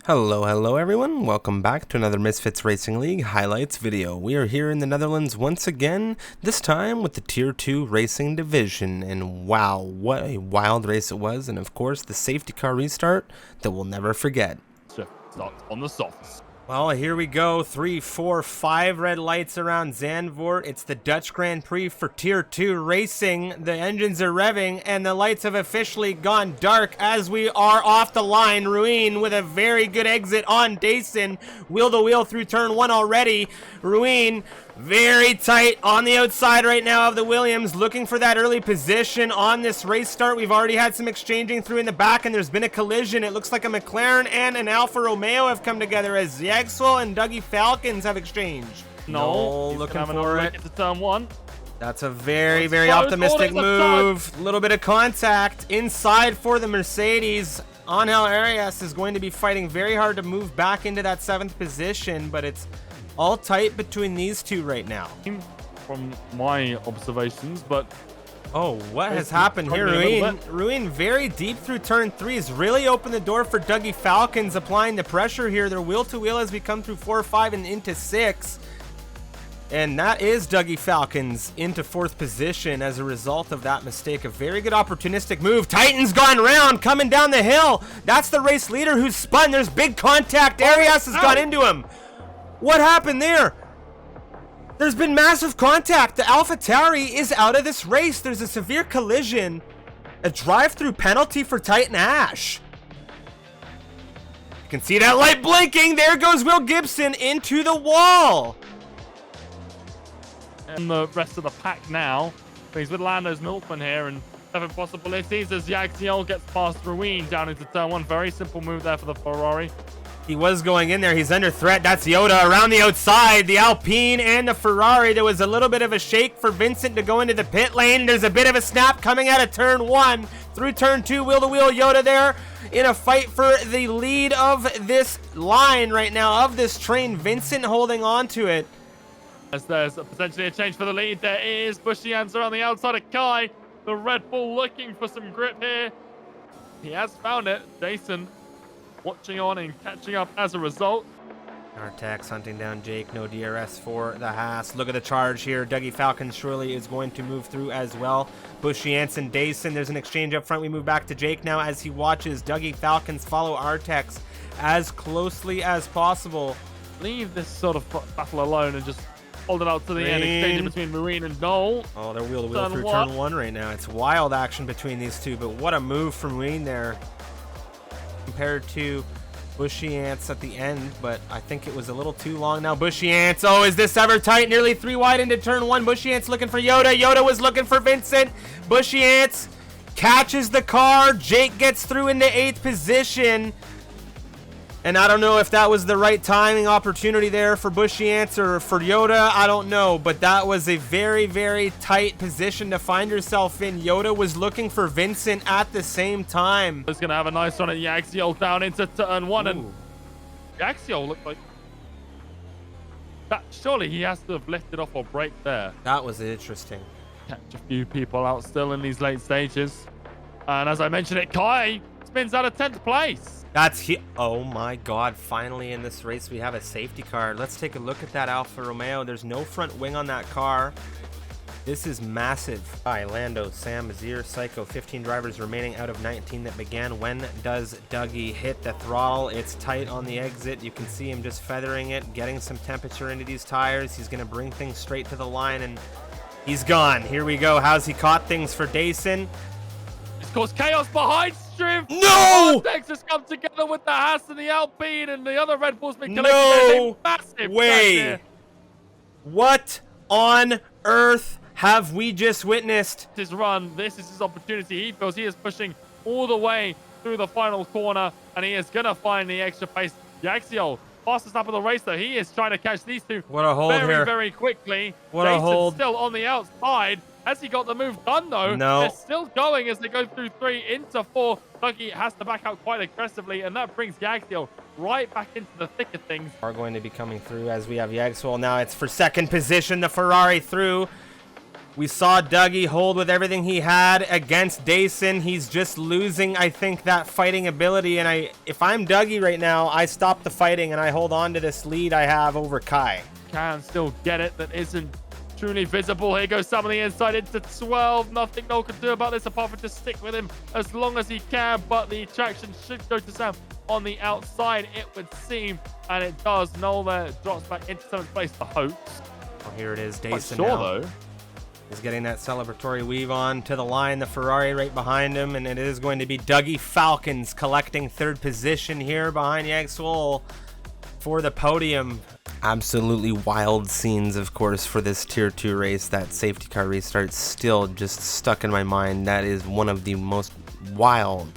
Hello everyone, welcome back to another Misfits Racing League highlights video. We are here in the Netherlands once again, this time with the Tier 2 Racing Division, and wow, what a wild race it was, and of course the safety car restart that we'll never forget. Start on the softs. Well, here we go, 3, 4, 5 red lights around Zandvoort. It's the Dutch Grand Prix for Tier 2 Racing. The engines are revving, and the lights have officially gone dark as we are off the line. Ruin with a very good exit on Dason. Wheel-to-wheel through turn 1 already. Ruin very tight on the outside right now of the Williams, looking for that early position on this race start. We've already had some exchanging through in the back, and there's been a collision. It looks like a McLaren and an Alfa Romeo have come together as Jagswell and Dougie Falcons have exchanged. No, looking for it. Into turn 1. That's a very optimistic move. A little bit of contact inside for the Mercedes. Angel Arias is going to be fighting very hard to move back into that 7th position, but it's all tight between these two right now. From my observations, but oh, what has happened here? Ruin very deep through turn 3 has really opened the door for Dougie Falcons, applying the pressure here. Their wheel-to-wheel as we come through 4, 5, and into 6. And that is Dougie Falcons into 4th position as a result of that mistake. A very good opportunistic move. Titan's gone round, coming down the hill. That's the race leader who's spun. There's big contact. Arias has got into him. What happened there? There's been massive contact. The AlphaTauri is out of this race. There's a severe collision. A drive-through penalty for Titan Ash. You can see that light blinking. There goes Will Gibson into the wall. And the rest of the pack now. He's with Lando's Milkman here, and 7 possibilities as Jagswell gets past Ruin down into turn 1. Very simple move there for the Ferrari. He was going in there. He's under threat. That's Yoda around the outside. The Alpine and the Ferrari. There was a little bit of a shake for Vincent to go into the pit lane. There's a bit of a snap coming out of turn 1 through turn 2. Wheel-to-wheel Yoda there in a fight for the lead of this line right now, of this train. Vincent holding on to it. As there's potentially a change for the lead. There is Bushy Answer on the outside of Kai. The Red Bull looking for some grip here. He has found it. Jason watching on and catching up as a result. Artax hunting down Jake. No DRS for the Haas. Look at the charge here. Dougie Falcon surely is going to move through as well. Bushy Anson, Dason. There's an exchange up front. We move back to Jake now as he watches Dougie Falcons follow Artax as closely as possible. Leave this sort of battle alone and just hold it out to the end. Exchange between Marine and Noel. Oh, they're wheel-to-wheel through turn 1 right now. It's wild action between these two, but what a move from Marine there compared to Bushy Ants at the end, but I think it was a little too long now. Bushy Ants, oh, is this ever tight? Nearly 3 wide into turn 1. Bushy Ants looking for Yoda. Yoda was looking for Vincent. Bushy Ants catches the car. Jake gets through into 8th position. And I don't know if that was the right timing opportunity there for Bushy Ants or for Yoda. I don't know, but that was a very tight position to find yourself in. Yoda was looking for Vincent at the same time. He's going to have a nice run at Jagswell down into turn 1. Ooh. And Jagswell looked like that. Surely he has to have lifted off or brake there. That was interesting. Catch a few people out still in these late stages. And as I mentioned it, Kai spins out of 10th place. Oh my god, finally in this race we have a safety car. Let's take a look at that Alfa Romeo. There's no front wing on that car. This is massive. Hi, Lando, Sam, Azir, Psycho, 15 drivers remaining out of 19 that began. When does Dougie hit the throttle? It's tight on the exit. You can see him just feathering it, getting some temperature into these tires. He's gonna bring things straight to the line, and he's gone. Here we go. How's he caught things for Dason? It's caused chaos behind Striv. No! Texas come together with the Haas and the Alpine, and the other Red Bull's been collected. No massive way! What on earth have we just witnessed? His run. This is his opportunity. He feels he is pushing all the way through the final corner, and he is gonna find the extra pace. Jagswell, fastest lap of the race, though. He is trying to catch these two. What a hold here! Very quickly. What a hold! Still on the outside. Has he got the move done, though? No. They're still going as they go through 3 into 4. Dougie has to back out quite aggressively, and that brings Jagswell right back into the thick of things. Are going to be coming through as we have Jagswell now. It's for 2nd position. The Ferrari through. We saw Dougie hold with everything he had against Dason. He's just losing, I think, that fighting ability. And if I'm Dougie right now, I stop the fighting and I hold on to this lead I have over Kai. Can still get it. That isn't truly visible. Here goes Sam on the inside into 12. Nothing Noel can do about this apart from just stick with him as long as he can. But the traction should go to Sam on the outside, it would seem. And it does. Noel there drops back into 7th place for Hoax. Well, here it is. Dason Sure, now. though. He's getting that celebratory weave on to the line, the Ferrari right behind him, and it is going to be Dougie Falcons collecting 3rd position here behind Yang Swole for the podium. Absolutely wild scenes, of course, for this Tier 2 race. That safety car restart still just stuck in my mind. That is one of the most wild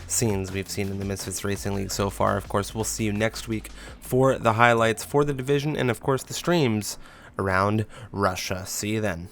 scenes we've seen in the Misfits Racing League so far. Of course, we'll see you next week for the highlights for the division and, of course, the streams around Russia. See you then.